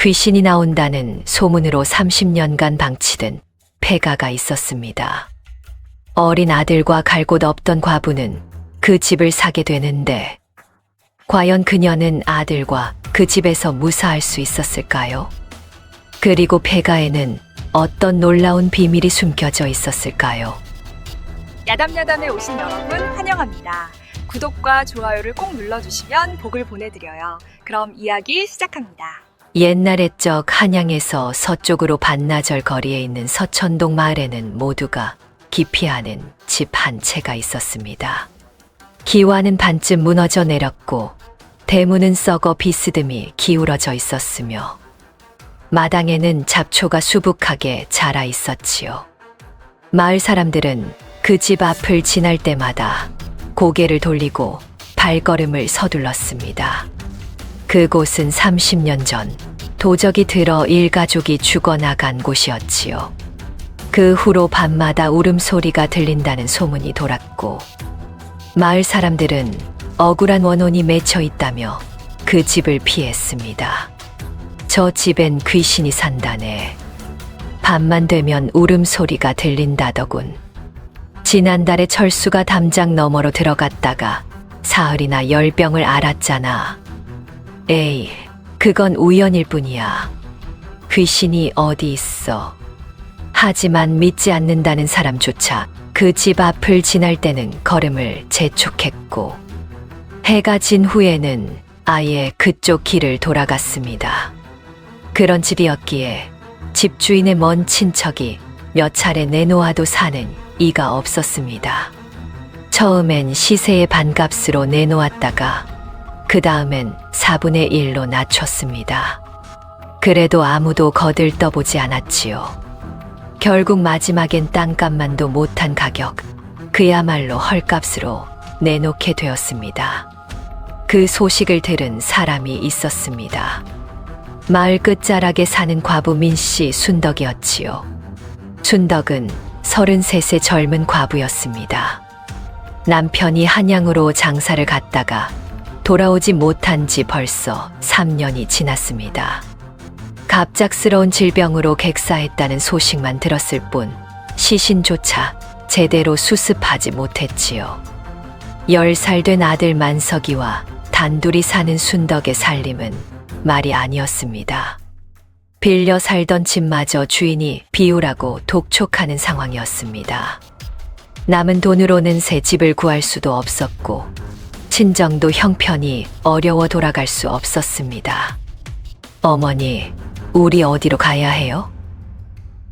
귀신이 나온다는 소문으로 30년간 방치된 폐가가 있었습니다. 어린 아들과 갈 곳 없던 과부는 그 집을 사게 되는데 과연 그녀는 아들과 그 집에서 무사할 수 있었을까요? 그리고 폐가에는 어떤 놀라운 비밀이 숨겨져 있었을까요? 야담야담에 오신 여러분 환영합니다. 구독과 좋아요를 꼭 눌러주시면 복을 보내드려요. 그럼 이야기 시작합니다. 옛날 옛적 한양에서 서쪽으로 반나절 거리에 있는 서천동 마을에는 모두가 기피하는 집 한 채가 있었습니다. 기와는 반쯤 무너져 내렸고 대문은 썩어 비스듬히 기울어져 있었으며 마당에는 잡초가 수북하게 자라 있었지요. 마을 사람들은 그 집 앞을 지날 때마다 고개를 돌리고 발걸음을 서둘렀습니다. 그곳은 30년 전 도적이 들어 일가족이 죽어나간 곳이었지요. 그 후로 밤마다 울음소리가 들린다는 소문이 돌았고 마을 사람들은 억울한 원혼이 맺혀 있다며 그 집을 피했습니다. 저 집엔 귀신이 산다네. 밤만 되면 울음소리가 들린다더군. 지난달에 철수가 담장 너머로 들어갔다가 사흘이나 열병을 앓았잖아. 에이, 그건 우연일 뿐이야. 귀신이 어디 있어. 하지만 믿지 않는다는 사람조차 그 집 앞을 지날 때는 걸음을 재촉했고 해가 진 후에는 아예 그쪽 길을 돌아갔습니다. 그런 집이었기에 집주인의 먼 친척이 몇 차례 내놓아도 사는 이가 없었습니다. 처음엔 시세의 반값으로 내놓았다가 그 다음엔 4분의 1로 낮췄습니다. 그래도 아무도 거들떠보지 않았지요. 결국 마지막엔 땅값만도 못한 가격, 그야말로 헐값으로 내놓게 되었습니다. 그 소식을 들은 사람이 있었습니다. 마을 끝자락에 사는 과부 민씨 순덕이었지요. 순덕은 33세 젊은 과부였습니다. 남편이 한양으로 장사를 갔다가 돌아오지 못한 지 벌써 3년이 지났습니다. 갑작스러운 질병으로 객사했다는 소식만 들었을 뿐 시신조차 제대로 수습하지 못했지요. 10살 된 아들 만석이와 단둘이 사는 순덕의 살림은 말이 아니었습니다. 빌려 살던 집마저 주인이 비우라고 독촉하는 상황이었습니다. 남은 돈으로는 새 집을 구할 수도 없었고 친정도 형편이 어려워 돌아갈 수 없었습니다. 어머니, 우리 어디로 가야 해요?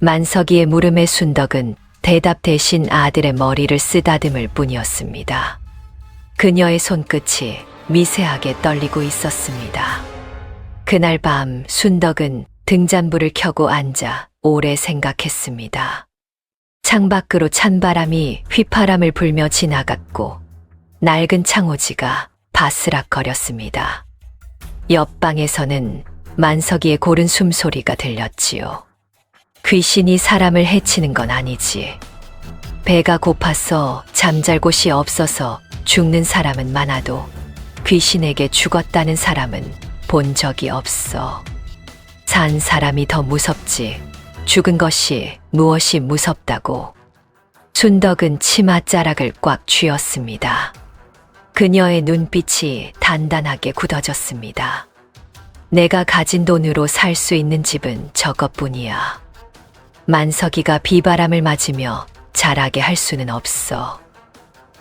만석이의 물음에 순덕은 대답 대신 아들의 머리를 쓰다듬을 뿐이었습니다. 그녀의 손끝이 미세하게 떨리고 있었습니다. 그날 밤 순덕은 등잔불을 켜고 앉아 오래 생각했습니다. 창밖으로 찬바람이 휘파람을 불며 지나갔고 낡은 창호지가 바스락거렸습니다. 옆방에서는 만석이의 고른 숨소리가 들렸지요. 귀신이 사람을 해치는 건 아니지. 배가 고파서 잠잘 곳이 없어서 죽는 사람은 많아도 귀신에게 죽었다는 사람은 본 적이 없어. 산 사람이 더 무섭지. 죽은 것이 무엇이 무섭다고. 순덕은 치맛자락을 꽉 쥐었습니다. 그녀의 눈빛이 단단하게 굳어졌습니다. 내가 가진 돈으로 살 수 있는 집은 저것뿐이야. 만석이가 비바람을 맞으며 자라게 할 수는 없어.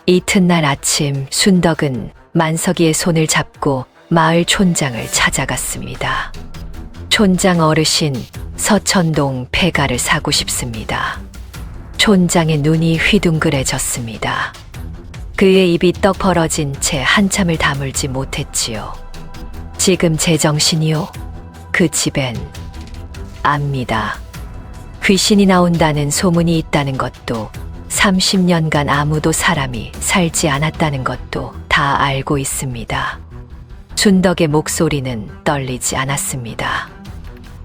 이튿날 아침 순덕은 만석이의 손을 잡고 마을 촌장을 찾아갔습니다. 촌장 어르신, 서천동 폐가를 사고 싶습니다. 촌장의 눈이 휘둥그레졌습니다. 그의 입이 떡 벌어진 채 한참을 다물지 못했지요. 지금 제정신이요? 그 집엔 압니다. 귀신이 나온다는 소문이 있다는 것도 30년간 아무도 사람이 살지 않았다는 것도 다 알고 있습니다. 순덕의 목소리는 떨리지 않았습니다.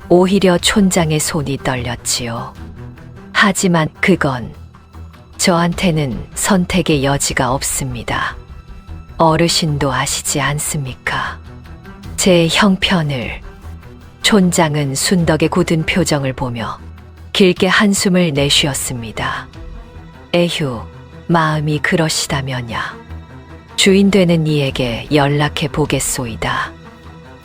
오히려 촌장의 손이 떨렸지요. 하지만 그건 저한테는 선택의 여지가 없습니다. 어르신도 아시지 않습니까? 제 형편을. 촌장은 순덕의 굳은 표정을 보며 길게 한숨을 내쉬었습니다. 에휴, 마음이 그러시다면야. 주인 되는 이에게 연락해 보겠소이다.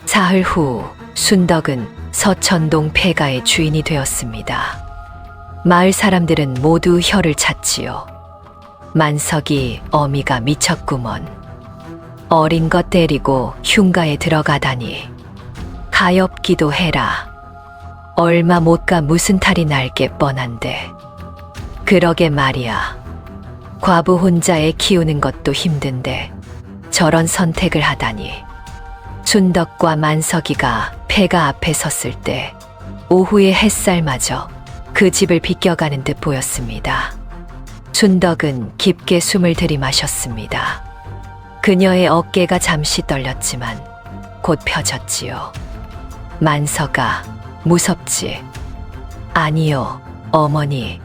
사흘 후 순덕은 서천동 폐가의 주인이 되었습니다. 마을 사람들은 모두 혀를 찼지요. 만석이 어미가 미쳤구먼. 어린 것 데리고 흉가에 들어가다니. 가엾기도 해라. 얼마 못 가 무슨 탈이 날 게 뻔한데. 그러게 말이야. 과부 혼자 애 키우는 것도 힘든데 저런 선택을 하다니. 순덕과 만석이가 폐가 앞에 섰을 때 오후의 햇살마저 그 집을 비껴가는 듯 보였습니다. 순덕은 깊게 숨을 들이마셨습니다. 그녀의 어깨가 잠시 떨렸지만 곧 펴졌지요. 만석아, 무섭지? 아니요, 어머니.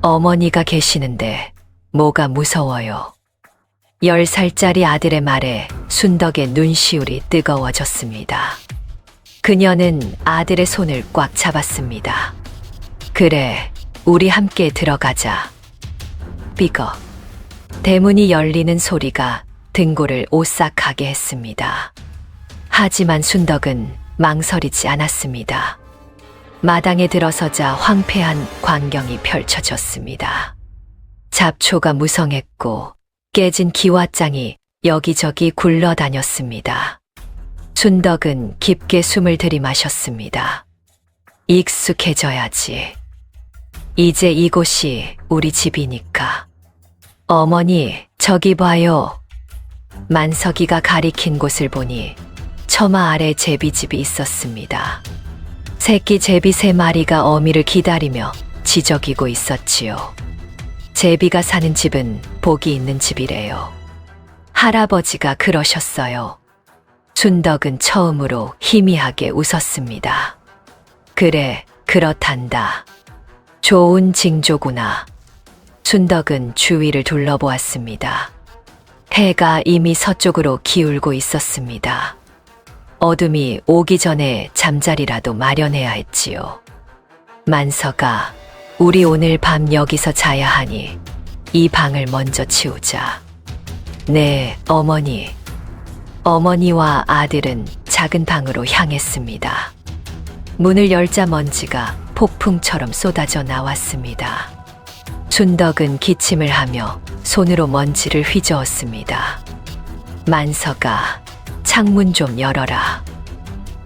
어머니가 계시는데 뭐가 무서워요. 10살짜리 아들의 말에 순덕의 눈시울이 뜨거워졌습니다. 그녀는 아들의 손을 꽉 잡았습니다. 그래, 우리 함께 들어가자. 삐걱. 대문이 열리는 소리가 등골을 오싹하게 했습니다. 하지만 순덕은 망설이지 않았습니다. 마당에 들어서자 황폐한 광경이 펼쳐졌습니다. 잡초가 무성했고 깨진 기와장이 여기저기 굴러다녔습니다. 순덕은 깊게 숨을 들이마셨습니다. 익숙해져야지. 이제 이곳이 우리 집이니까. 어머니, 저기 봐요. 만석이가 가리킨 곳을 보니 처마 아래 제비집이 있었습니다. 새끼 제비 3마리가 어미를 기다리며 지저귀고 있었지요. 제비가 사는 집은 복이 있는 집이래요. 할아버지가 그러셨어요. 순덕은 처음으로 희미하게 웃었습니다. 그래, 그렇단다. 좋은 징조구나. 순덕은 주위를 둘러보았습니다. 해가 이미 서쪽으로 기울고 있었습니다. 어둠이 오기 전에 잠자리라도 마련해야 했지요. 만석아, 우리 오늘 밤 여기서 자야 하니 이 방을 먼저 치우자. 네, 어머니. 어머니와 아들은 작은 방으로 향했습니다. 문을 열자 먼지가 폭풍처럼 쏟아져 나왔습니다. 순덕은 기침을 하며 손으로 먼지를 휘저었습니다. 만석아, 창문 좀 열어라.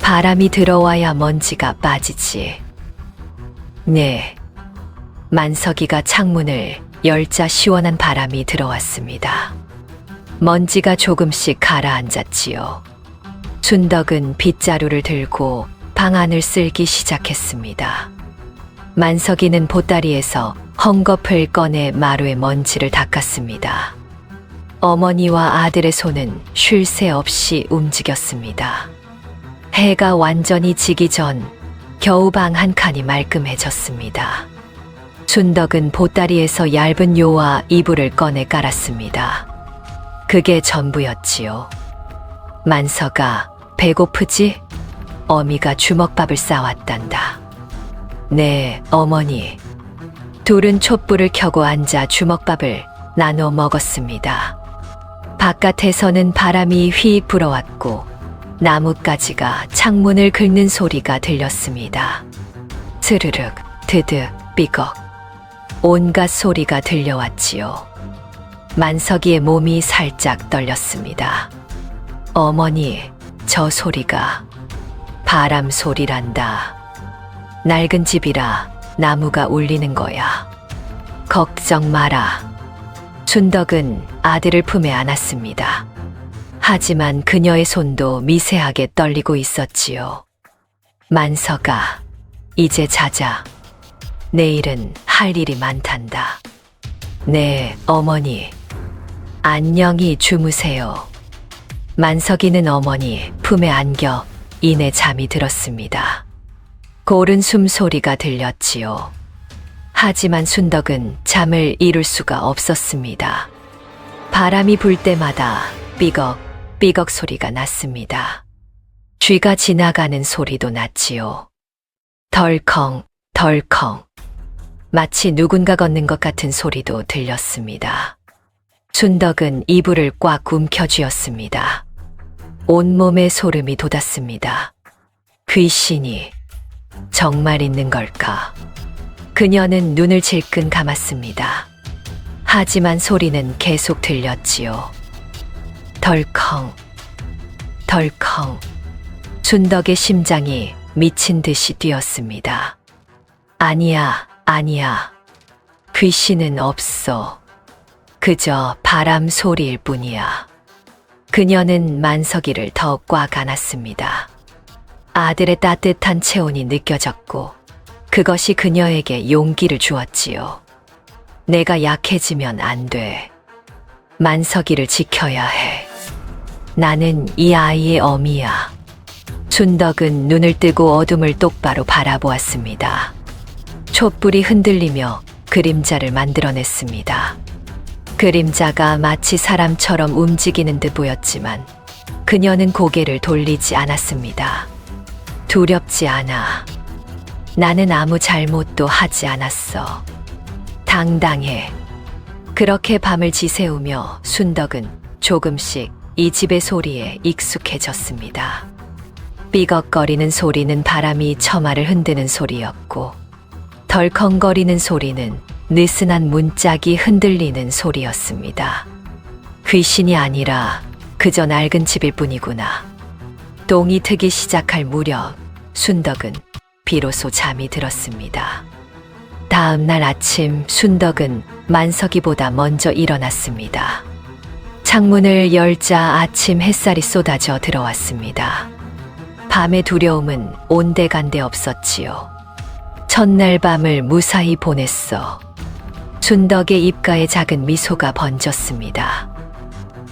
바람이 들어와야 먼지가 빠지지. 네. 만석이가 창문을 열자 시원한 바람이 들어왔습니다. 먼지가 조금씩 가라앉았지요. 순덕은 빗자루를 들고 방 안을 쓸기 시작했습니다. 만석이는 보따리에서 헝겊을 꺼내 마루에 먼지를 닦았습니다. 어머니와 아들의 손은 쉴 새 없이 움직였습니다. 해가 완전히 지기 전 겨우 방 한 칸이 말끔해졌습니다. 순덕은 보따리에서 얇은 요와 이불을 꺼내 깔았습니다. 그게 전부였지요. 만석아, 배고프지? 어미가 주먹밥을 싸왔단다. 네, 어머니. 둘은 촛불을 켜고 앉아 주먹밥을 나눠 먹었습니다. 바깥에서는 바람이 휘 불어왔고 나뭇가지가 창문을 긁는 소리가 들렸습니다. 스르륵, 드득, 삐걱. 온갖 소리가 들려왔지요. 만석이의 몸이 살짝 떨렸습니다. 어머니, 저 소리가 바람 소리란다. 낡은 집이라 나무가 울리는 거야. 걱정 마라. 순덕은 아들을 품에 안았습니다. 하지만 그녀의 손도 미세하게 떨리고 있었지요. 만석아, 이제 자자. 내일은 할 일이 많단다. 네, 어머니. 안녕히 주무세요. 만석이는 어머니 품에 안겨 이내 잠이 들었습니다. 고른 숨소리가 들렸지요. 하지만 순덕은 잠을 이룰 수가 없었습니다. 바람이 불 때마다 삐걱, 삐걱 소리가 났습니다. 쥐가 지나가는 소리도 났지요. 덜컹, 덜컹. 마치 누군가 걷는 것 같은 소리도 들렸습니다. 순덕은 이불을 꽉 움켜쥐었습니다. 온몸에 소름이 돋았습니다. 귀신이 정말 있는 걸까? 그녀는 눈을 질끈 감았습니다. 하지만 소리는 계속 들렸지요. 덜컹, 덜컹. 순덕의 심장이 미친 듯이 뛰었습니다. 아니야, 아니야. 귀신은 없어. 그저 바람 소리일 뿐이야. 그녀는 만석이를 더 꽉 안았습니다. 아들의 따뜻한 체온이 느껴졌고 그것이 그녀에게 용기를 주었지요. 내가 약해지면 안 돼. 만석이를 지켜야 해. 나는 이 아이의 어미야. 순덕은 눈을 뜨고 어둠을 똑바로 바라보았습니다. 촛불이 흔들리며 그림자를 만들어냈습니다. 그림자가 마치 사람처럼 움직이는 듯 보였지만 그녀는 고개를 돌리지 않았습니다. 두렵지 않아. 나는 아무 잘못도 하지 않았어. 당당해. 그렇게 밤을 지새우며 순덕은 조금씩 이 집의 소리에 익숙해졌습니다. 삐걱거리는 소리는 바람이 처마를 흔드는 소리였고 덜컹거리는 소리는 느슨한 문짝이 흔들리는 소리였습니다. 귀신이 아니라 그저 낡은 집일 뿐이구나. 똥이 트기 시작할 무렵 순덕은 비로소 잠이 들었습니다. 다음 날 아침 순덕은 만석이보다 먼저 일어났습니다. 창문을 열자 아침 햇살이 쏟아져 들어왔습니다. 밤의 두려움은 온데간데 없었지요. 첫날 밤을 무사히 보냈어. 순덕의 입가에 작은 미소가 번졌습니다.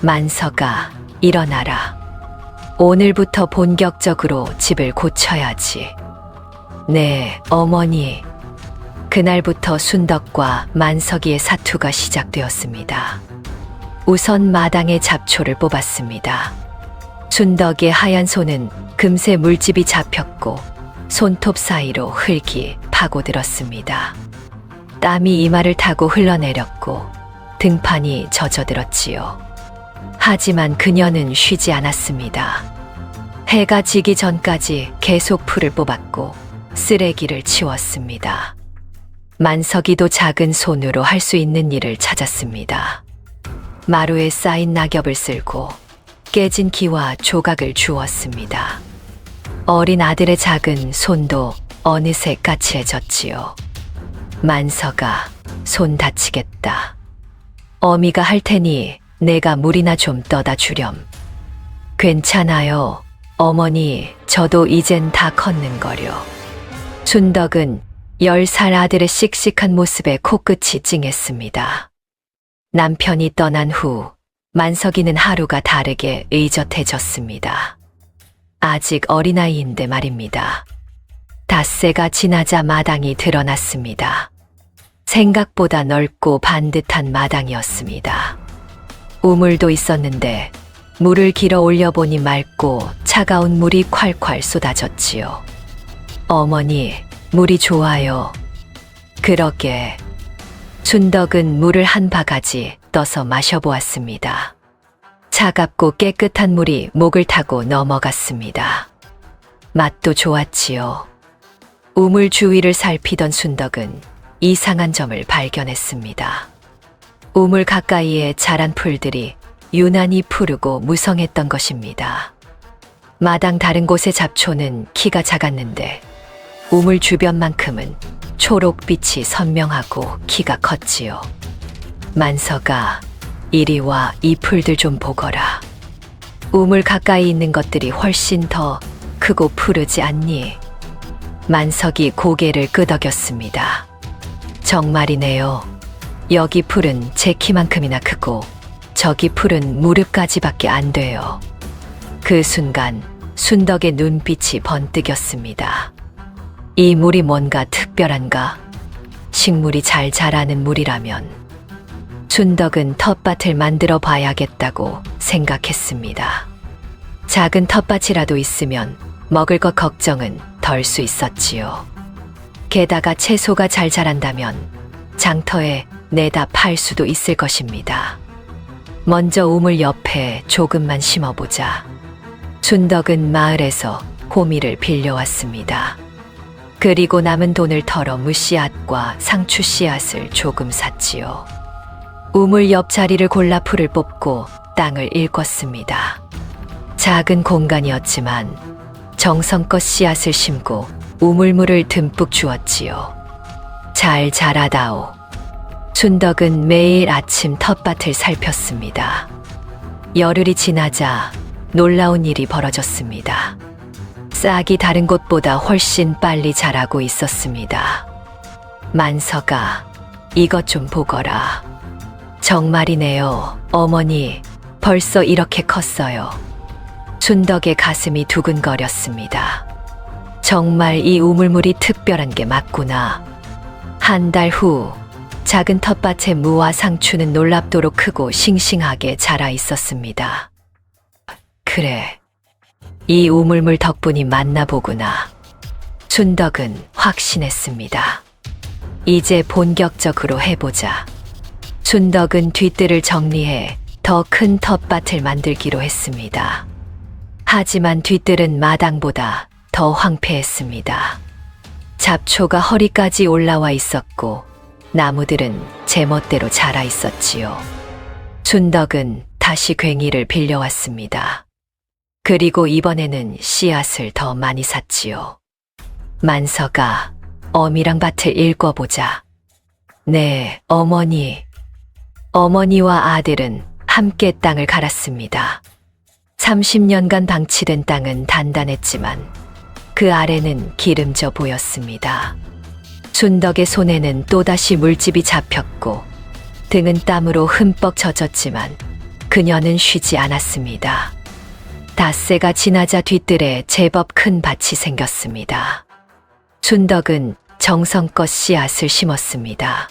만석아, 일어나라. 오늘부터 본격적으로 집을 고쳐야지. 네, 어머니. 그날부터 순덕과 만석이의 사투가 시작되었습니다. 우선 마당에 잡초를 뽑았습니다. 순덕의 하얀 손은 금세 물집이 잡혔고 손톱 사이로 흙이 파고들었습니다. 땀이 이마를 타고 흘러내렸고 등판이 젖어들었지요. 하지만 그녀는 쉬지 않았습니다. 해가 지기 전까지 계속 풀을 뽑았고 쓰레기를 치웠습니다. 만석이도 작은 손으로 할 수 있는 일을 찾았습니다. 마루에 쌓인 낙엽을 쓸고 깨진 기와 조각을 주웠습니다. 어린 아들의 작은 손도 어느새 까칠해졌지요. 만석아, 손 다치겠다. 어미가 할 테니 내가 물이나 좀 떠다 주렴. 괜찮아요. 어머니, 저도 이젠 다 컸는거려. 순덕은 10살 아들의 씩씩한 모습에 코끝이 찡했습니다. 남편이 떠난 후 만석이는 하루가 다르게 의젓해졌습니다. 아직 어린아이인데 말입니다. 닷새가 지나자 마당이 드러났습니다. 생각보다 넓고 반듯한 마당이었습니다. 우물도 있었는데 물을 길어 올려보니 맑고 차가운 물이 콸콸 쏟아졌지요. 어머니, 물이 좋아요. 그러게. 순덕은 물을 한 바가지 떠서 마셔보았습니다. 차갑고 깨끗한 물이 목을 타고 넘어갔습니다. 맛도 좋았지요. 우물 주위를 살피던 순덕은 이상한 점을 발견했습니다. 우물 가까이에 자란 풀들이 유난히 푸르고 무성했던 것입니다. 마당 다른 곳의 잡초는 키가 작았는데 우물 주변만큼은 초록빛이 선명하고 키가 컸지요. 만석아, 이리 와 이 풀들 좀 보거라. 우물 가까이 있는 것들이 훨씬 더 크고 푸르지 않니? 만석이 고개를 끄덕였습니다. 정말이네요. 여기 풀은 제 키만큼이나 크고 저기 풀은 무릎까지밖에 안 돼요. 그 순간 순덕의 눈빛이 번뜩였습니다. 이 물이 뭔가 특별한가? 식물이 잘 자라는 물이라면 순덕은 텃밭을 만들어 봐야겠다고 생각했습니다. 작은 텃밭이라도 있으면 먹을 것 걱정은 덜 수 있었지요. 게다가 채소가 잘 자란다면 장터에 내다 팔 수도 있을 것입니다. 먼저 우물 옆에 조금만 심어보자. 순덕은 마을에서 호미를 빌려왔습니다. 그리고 남은 돈을 털어 무씨앗과 상추 씨앗을 조금 샀지요. 우물 옆 자리를 골라 풀을 뽑고 땅을 일궜습니다. 작은 공간이었지만 정성껏 씨앗을 심고 우물물을 듬뿍 주었지요. 잘 자라다오. 순덕은 매일 아침 텃밭을 살폈습니다. 열흘이 지나자 놀라운 일이 벌어졌습니다. 싹이 다른 곳보다 훨씬 빨리 자라고 있었습니다. 만서가 이것 좀 보거라. 정말이네요. 어머니, 벌써 이렇게 컸어요. 순덕의 가슴이 두근거렸습니다. 정말 이 우물물이 특별한 게 맞구나. 한 달 후 작은 텃밭의 무와 상추는 놀랍도록 크고 싱싱하게 자라 있었습니다. 그래, 이 우물물 덕분이 맞나 보구나. 순덕은 확신했습니다. 이제 본격적으로 해보자. 순덕은 뒷뜰을 정리해 더 큰 텃밭을 만들기로 했습니다. 하지만 뒷뜰은 마당보다 더 황폐했습니다. 잡초가 허리까지 올라와 있었고 나무들은 제멋대로 자라 있었지요. 순덕은 다시 괭이를 빌려왔습니다. 그리고 이번에는 씨앗을 더 많이 샀지요. 만서가 어미랑 밭을 일궈보자. 네, 어머니. 어머니와 아들은 함께 땅을 갈았습니다. 30년간 방치된 땅은 단단했지만 그 아래는 기름져 보였습니다. 순덕의 손에는 또다시 물집이 잡혔고 등은 땀으로 흠뻑 젖었지만 그녀는 쉬지 않았습니다. 닷새가 지나자 뒷뜰에 제법 큰 밭이 생겼습니다. 순덕은 정성껏 씨앗을 심었습니다.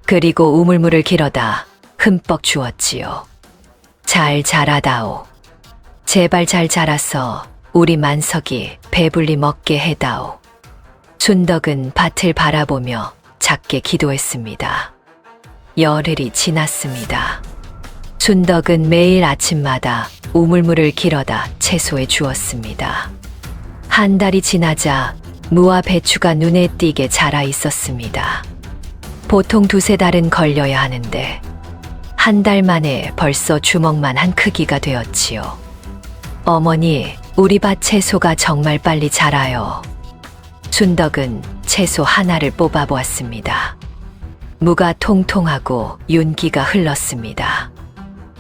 그리고 우물물을 길어다 흠뻑 주었지요. 잘 자라다오. 제발 잘 자라서 우리 만석이 배불리 먹게 해다오. 순덕은 밭을 바라보며 작게 기도했습니다. 열흘이 지났습니다. 순덕은 매일 아침마다 우물물을 길어다 채소에 주었습니다. 한 달이 지나자 무와 배추가 눈에 띄게 자라 있었습니다. 보통 두세 달은 걸려야 하는데 한 달 만에 벌써 주먹만한 크기가 되었지요. 어머니, 우리 밭 채소가 정말 빨리 자라요. 순덕은 채소 하나를 뽑아보았습니다. 무가 통통하고 윤기가 흘렀습니다.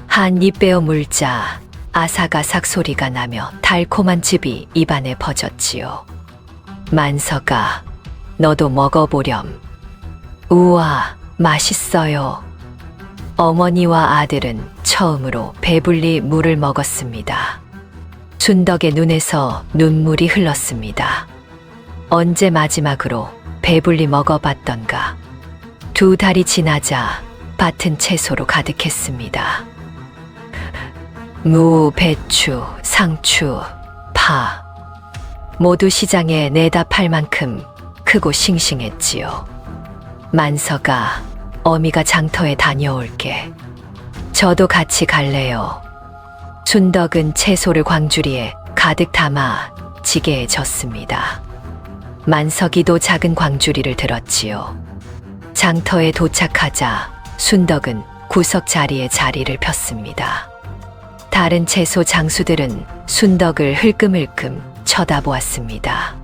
한 입 베어 물자 아삭아삭 소리가 나며 달콤한 즙이 입안에 퍼졌지요. 만서가, 너도 먹어보렴. 우와, 맛있어요. 어머니와 아들은 처음으로 배불리 물을 먹었습니다. 순덕의 눈에서 눈물이 흘렀습니다. 언제 마지막으로 배불리 먹어봤던가. 2달이 지나자 밭은 채소로 가득했습니다. 무, 배추, 상추, 파 모두 시장에 내다 팔 만큼 크고 싱싱했지요. 만서가 어미가 장터에 다녀올게. 저도 같이 갈래요. 순덕은 채소를 광주리에 가득 담아 지게에 졌습니다. 만석이도 작은 광주리를 들었지요. 장터에 도착하자 순덕은 구석 자리에 자리를 폈습니다. 다른 채소 장수들은 순덕을 흘끔흘끔 쳐다보았습니다.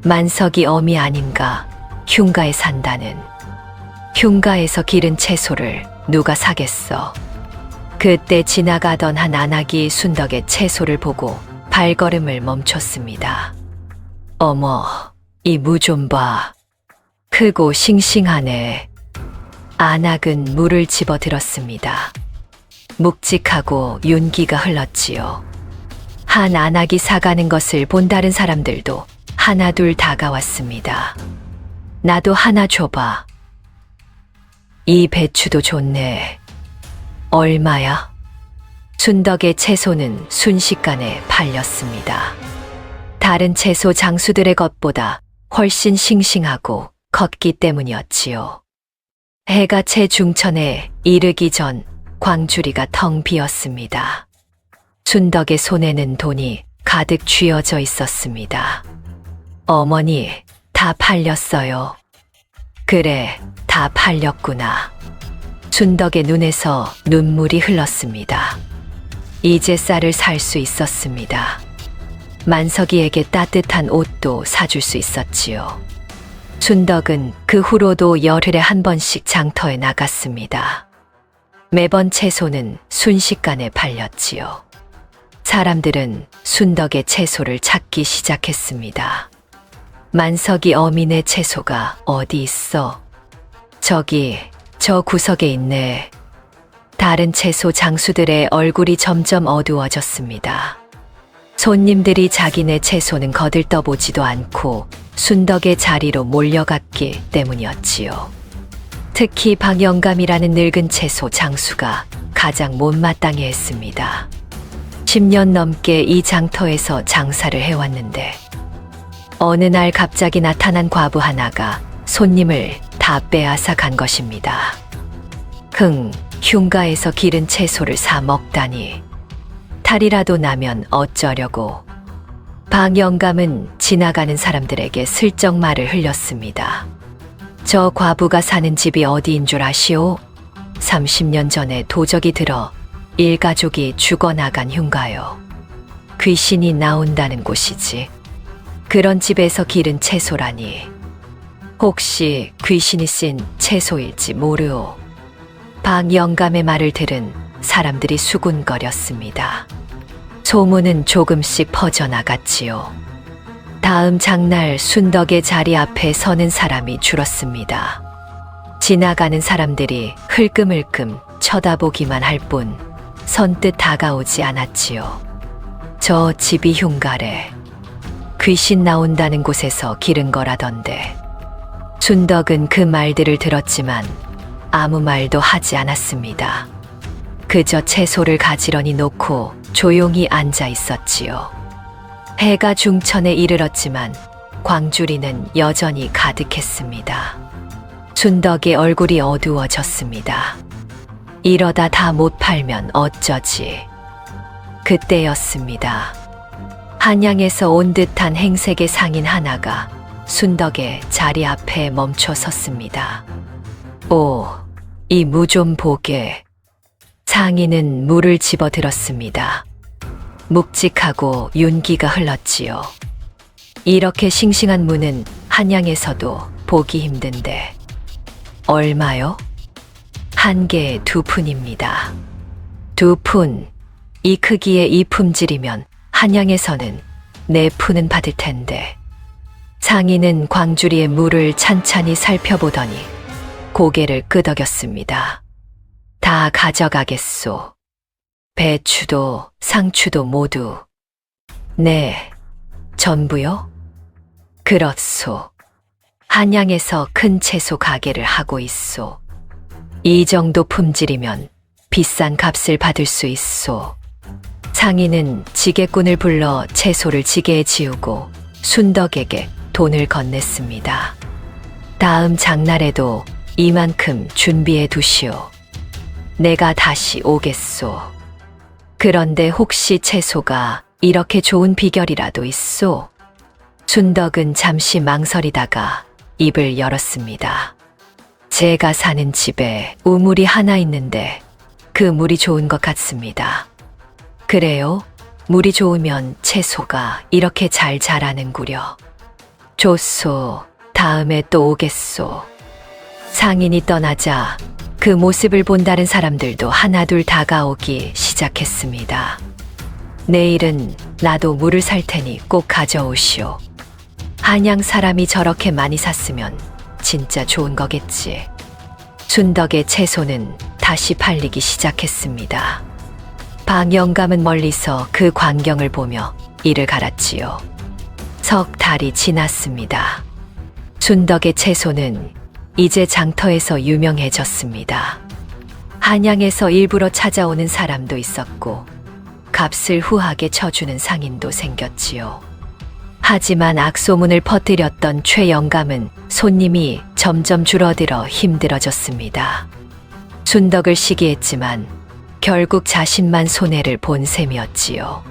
만석이 어미 아닌가, 흉가에 산다는. 흉가에서 기른 채소를 누가 사겠어. 그때 지나가던 한 아낙이 순덕의 채소를 보고 발걸음을 멈췄습니다. 어머, 이 무 좀 봐. 크고 싱싱하네. 아낙은 무를 집어 들었습니다. 묵직하고 윤기가 흘렀지요. 한 아낙이 사가는 것을 본 다른 사람들도 하나둘 다가왔습니다. 나도 하나 줘봐. 이 배추도 좋네. 얼마야? 순덕의 채소는 순식간에 팔렸습니다. 다른 채소 장수들의 것보다 훨씬 싱싱하고 컸기 때문이었지요. 해가 채 중천에 이르기 전 광주리가 텅 비었습니다. 순덕의 손에는 돈이 가득 쥐어져 있었습니다. 어머니, 다 팔렸어요. 그래, 다 팔렸구나. 순덕의 눈에서 눈물이 흘렀습니다. 이제 쌀을 살 수 있었습니다. 만석이에게 따뜻한 옷도 사줄 수 있었지요. 순덕은 그 후로도 열흘에 한 번씩 장터에 나갔습니다. 매번 채소는 순식간에 팔렸지요. 사람들은 순덕의 채소를 찾기 시작했습니다. 만석이 어민의 채소가 어디 있어? 저기, 저 구석에 있네. 다른 채소 장수들의 얼굴이 점점 어두워졌습니다. 손님들이 자기네 채소는 거들떠보지도 않고 순덕의 자리로 몰려갔기 때문이었지요. 특히 박영감이라는 늙은 채소 장수가 가장 못마땅해 했습니다. 10년 넘게 이 장터에서 장사를 해왔는데 어느 날 갑자기 나타난 과부 하나가 손님을 다 빼앗아 간 것입니다. 흉가에서 기른 채소를 사 먹다니. 탈이라도 나면 어쩌려고. 박영감은 지나가는 사람들에게 슬쩍 말을 흘렸습니다. 저 과부가 사는 집이 어디인 줄 아시오? 30년 전에 도적이 들어 일가족이 죽어나간 흉가요. 귀신이 나온다는 곳이지. 그런 집에서 기른 채소라니. 혹시 귀신이 쓴 채소일지 모르오. 박영감의 말을 들은 사람들이 수군거렸습니다. 소문은 조금씩 퍼져나갔지요. 다음 장날 순덕의 자리 앞에 서는 사람이 줄었습니다. 지나가는 사람들이 흘끔흘끔 쳐다보기만 할 뿐 선뜻 다가오지 않았지요. 저 집이 흉가래. 귀신 나온다는 곳에서 기른 거라던데. 순덕은 그 말들을 들었지만 아무 말도 하지 않았습니다. 그저 채소를 가지런히 놓고 조용히 앉아 있었지요. 해가 중천에 이르렀지만 광주리는 여전히 가득했습니다. 순덕의 얼굴이 어두워졌습니다. 이러다 다 못 팔면 어쩌지. 그때였습니다. 한양에서 온 듯한 행색의 상인 하나가 순덕의 자리 앞에 멈춰 섰습니다. 오, 이 무 좀 보게. 상인은 무를 집어들었습니다. 묵직하고 윤기가 흘렀지요. 이렇게 싱싱한 무는 한양에서도 보기 힘든데. 얼마요? 한 개에 2푼입니다. 2푼. 이 크기의 이 품질이면 한양에서는 4푼은 받을 텐데. 상인은 광주리의 무를 찬찬히 살펴보더니 고개를 끄덕였습니다. 다 가져가겠소. 배추도 상추도 모두. 네, 전부요? 그렇소. 한양에서 큰 채소 가게를 하고 있소. 이 정도 품질이면 비싼 값을 받을 수 있소. 상인은 지게꾼을 불러 채소를 지게에 지우고 순덕에게 돈을 건넸습니다. 다음 장날에도 이만큼 준비해 두시오. 내가 다시 오겠소. 그런데 혹시 채소가 이렇게 좋은 비결이라도 있소? 순덕은 잠시 망설이다가 입을 열었습니다. 제가 사는 집에 우물이 하나 있는데 그 물이 좋은 것 같습니다. 그래요? 물이 좋으면 채소가 이렇게 잘 자라는구려. 좋소. 다음에 또 오겠소. 상인이 떠나자 그 모습을 본 다른 사람들도 하나둘 다가오기 시작했습니다. 내일은 나도 물을 살 테니 꼭 가져오시오. 한양 사람이 저렇게 많이 샀으면 진짜 좋은 거겠지. 순덕의 채소는 다시 팔리기 시작했습니다. 박영감은 멀리서 그 광경을 보며 이를 갈았지요. 석 달이 지났습니다. 순덕의 채소는 이제 장터에서 유명해졌습니다. 한양에서 일부러 찾아오는 사람도 있었고 값을 후하게 쳐주는 상인도 생겼지요. 하지만 악소문을 퍼뜨렸던 최 영감은 손님이 점점 줄어들어 힘들어졌습니다. 순덕을 시기했지만 결국 자신만 손해를 본 셈이었지요.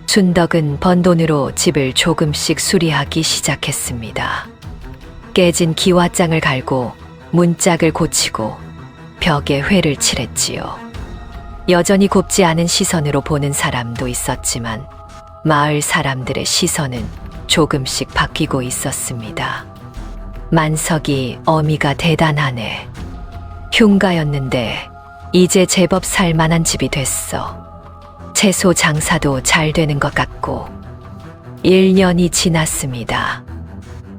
순덕은 번 돈으로 집을 조금씩 수리하기 시작했습니다. 깨진 기와장을 갈고 문짝을 고치고 벽에 회를 칠했지요. 여전히 곱지 않은 시선으로 보는 사람도 있었지만 마을 사람들의 시선은 조금씩 바뀌고 있었습니다. 만석이 어미가 대단하네. 흉가였는데 이제 제법 살만한 집이 됐어. 채소 장사도 잘 되는 것 같고. 1년이 지났습니다.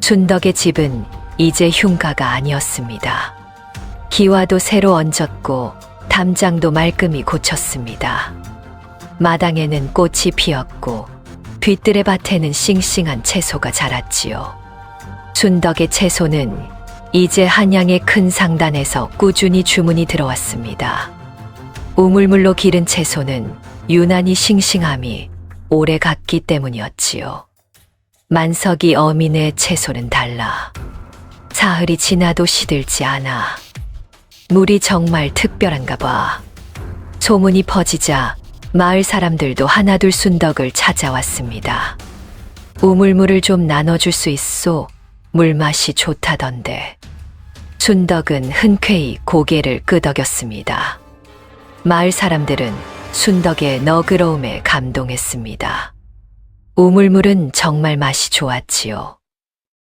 순덕의 집은 이제 흉가가 아니었습니다. 기와도 새로 얹었고 담장도 말끔히 고쳤습니다. 마당에는 꽃이 피었고 뒤뜰의 밭에는 싱싱한 채소가 자랐지요. 순덕의 채소는 이제 한양의 큰 상단에서 꾸준히 주문이 들어왔습니다. 우물물로 기른 채소는 유난히 싱싱함이 오래 갔기 때문이었지요. 만석이 어민의 채소는 달라. 사흘이 지나도 시들지 않아. 물이 정말 특별한가 봐. 소문이 퍼지자 마을 사람들도 하나둘 순덕을 찾아왔습니다. 우물물을 좀 나눠줄 수 있소? 물맛이 좋다던데. 순덕은 흔쾌히 고개를 끄덕였습니다. 마을 사람들은 순덕의 너그러움에 감동했습니다. 우물물은 정말 맛이 좋았지요.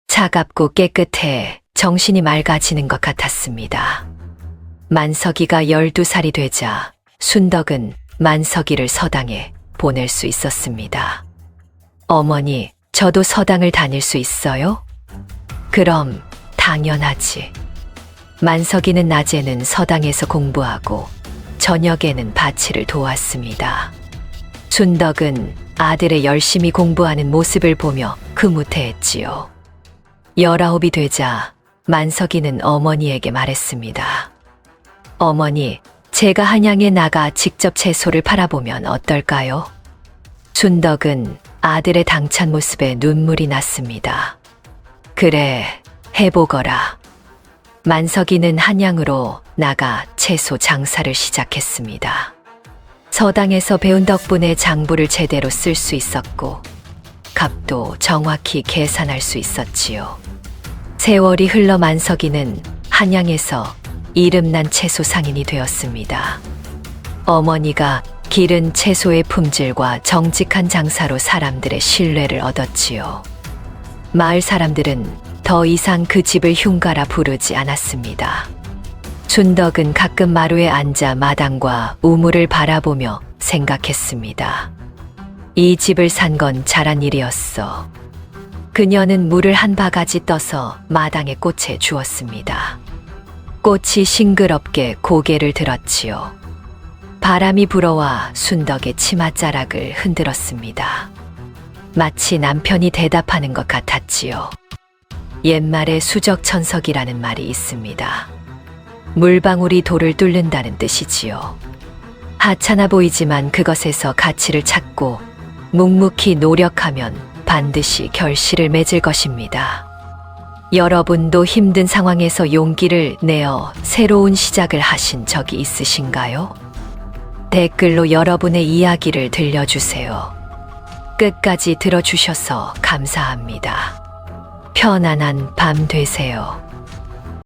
차갑고 깨끗해 정신이 맑아지는 것 같았습니다. 만석이가 12살이 되자 순덕은 만석이를 서당에 보낼 수 있었습니다. 어머니, 저도 서당을 다닐 수 있어요? 그럼 당연하지. 만석이는 낮에는 서당에서 공부하고 저녁에는 바치를 도왔습니다. 순덕은 아들의 열심히 공부하는 모습을 보며 흐뭇해했지요. 19이 되자 만석이는 어머니에게 말했습니다. 어머니, 제가 한양에 나가 직접 채소를 팔아보면 어떨까요? 순덕은 아들의 당찬 모습에 눈물이 났습니다. 그래, 해보거라. 만석이는 한양으로 나가 채소 장사를 시작했습니다. 서당에서 배운 덕분에 장부를 제대로 쓸 수 있었고 값도 정확히 계산할 수 있었지요. 세월이 흘러 만석이는 한양에서 이름난 채소 상인이 되었습니다. 어머니가 기른 채소의 품질과 정직한 장사로 사람들의 신뢰를 얻었지요. 마을 사람들은 더 이상 그 집을 흉가라 부르지 않았습니다. 순덕은 가끔 마루에 앉아 마당과 우물을 바라보며 생각했습니다. 이 집을 산 건 잘한 일이었어. 그녀는 물을 한 바가지 떠서 마당의 꽃에 주었습니다. 꽃이 싱그럽게 고개를 들었지요. 바람이 불어와 순덕의 치맛자락을 흔들었습니다. 마치 남편이 대답하는 것 같았지요. 옛말에 수적천석이라는 말이 있습니다. 물방울이 돌을 뚫는다는 뜻이지요. 하찮아 보이지만 그것에서 가치를 찾고 묵묵히 노력하면 반드시 결실을 맺을 것입니다. 여러분도 힘든 상황에서 용기를 내어 새로운 시작을 하신 적이 있으신가요? 댓글로 여러분의 이야기를 들려주세요. 끝까지 들어주셔서 감사합니다. 편안한 밤 되세요.